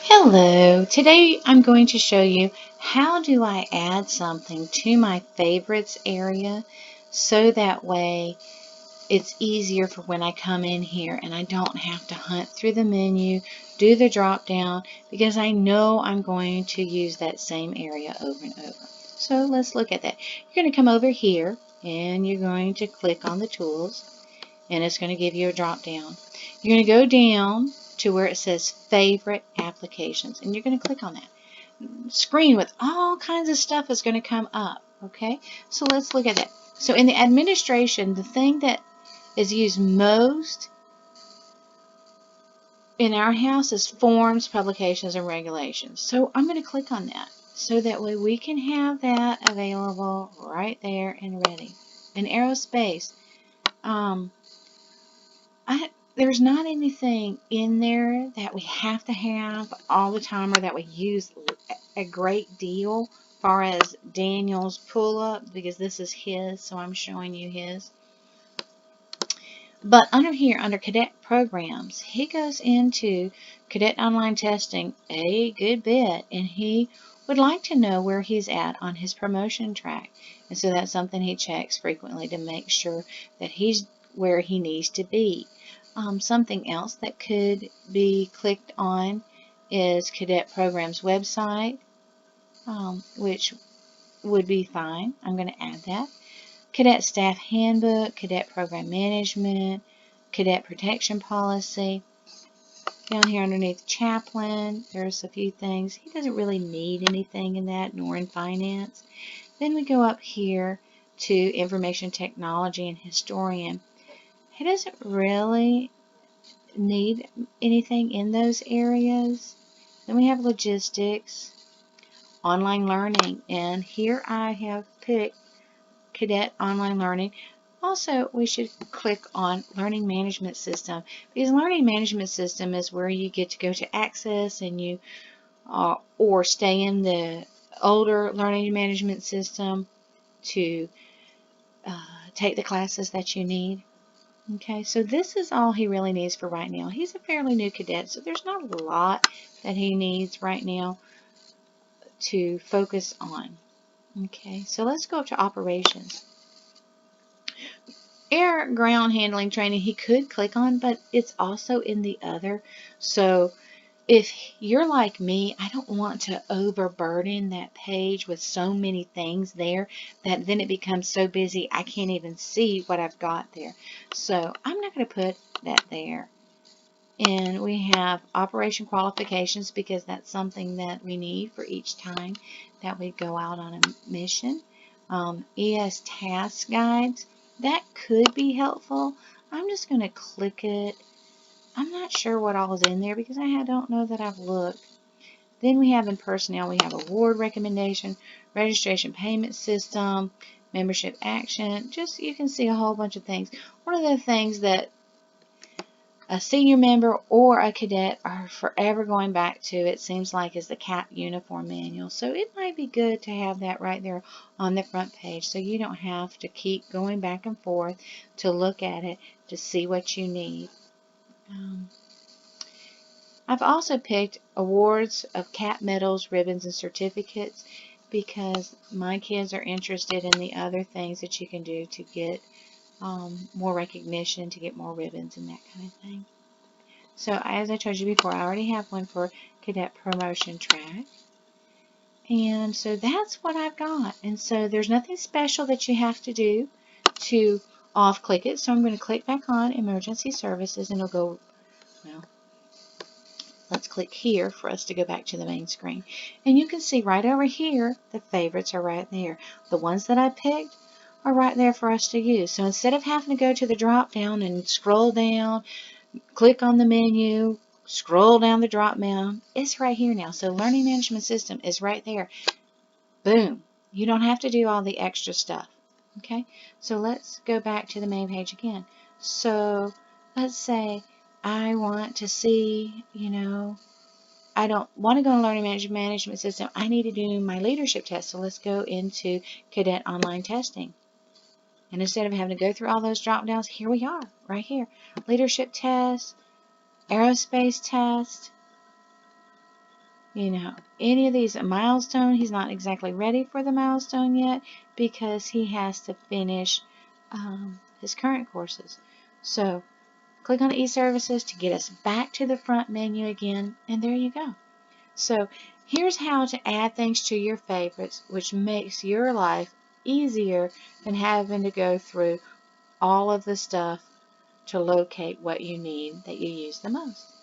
Hello, today I'm going to show you how do I add something to my favorites area so that way it's easier for when I come in here and I don't have to hunt through the menu, do the drop down, because I know I'm going to use that same area over and over. So let's look at that. You're going to come over here and you're going to click on the tools and it's going to give you a drop down. You're going to go down to where it says favorite applications and you're going to click on that. Screen with all kinds of stuff is going to come up. Okay, so let's look at that. So in the administration, the thing that is used most in our house is forms, publications, and regulations. So I'm going to click on that so that way we can have that available right there and ready. In aerospace, um, there's not anything in there that we have to have all the time or that we use a great deal as far as Daniel's pull-up, because this is his, so I'm showing you his. But under here, under cadet programs, he goes into cadet online testing a good bit, and he would like to know where he's at on his promotion track. And so that's something he checks frequently to make sure that he's where he needs to be. Something else that could be clicked on is cadet programs website, which would be fine. I'm going to add that. Cadet staff handbook, cadet program management, cadet protection policy. Down here underneath chaplain, there's a few things. He doesn't really need anything in that, nor in finance. Then we go up here to information technology and historian. He doesn't really need anything in those areas. Then we have logistics, online learning, and here I have picked cadet online learning. Also, we should click on learning management system, because learning management system is where you get to go to access and you or stay in the older learning management system to take the classes that you need. Okay, so this is all he really needs for right now. He's a fairly new cadet, so there's not a lot that he needs right now to focus on. Okay, so let's go up to operations. Air ground handling training he could click on, but it's also in the other. So if you're like me, I don't want to overburden that page with so many things there that then it becomes so busy I can't even see what I've got there. So I'm not going to put that there. And we have operation qualifications because that's something that we need for each time that we go out on a mission. ES task guides, that could be helpful. I'm just going to click it. I'm not sure what all is in there because I don't know that I've looked. Then we have in personnel, we have award recommendation, registration payment system, membership action. Just you can see a whole bunch of things. One of the things that a senior member or a cadet are forever going back to, it seems like, is the CAP uniform manual. So it might be good to have that right there on the front page so you don't have to keep going back and forth to look at it to see what you need. I've also picked awards of CAP medals, ribbons, and certificates because my kids are interested in the other things that you can do to get more recognition, to get more ribbons and that kind of thing. So as I told you before, I already have one for cadet promotion track. And so that's what I've got. And so there's nothing special that you have to do to off click it. So I'm going to click back on emergency services and it'll go, well, let's click here for us to go back to the main screen. And you can see right over here, the favorites are right there. The ones that I picked are right there for us to use. So instead of having to go to the drop down and scroll down, click on the menu, scroll down the drop down, it's right here now. So learning management system is right there. Boom. You don't have to do all the extra stuff. Okay, so let's go back to the main page again. So let's say I want to see, I don't want to go in learning management system. I need to do my leadership test. So let's go into cadet online testing. And instead of having to go through all those drop downs, here we are, right here. Leadership test, aerospace test, any of these milestone. He's not exactly ready for the milestone yet because he has to finish his current courses. So click on eServices to get us back to the front menu again, and there you go. So here's how to add things to your favorites, which makes your life easier than having to go through all of the stuff to locate what you need that you use the most.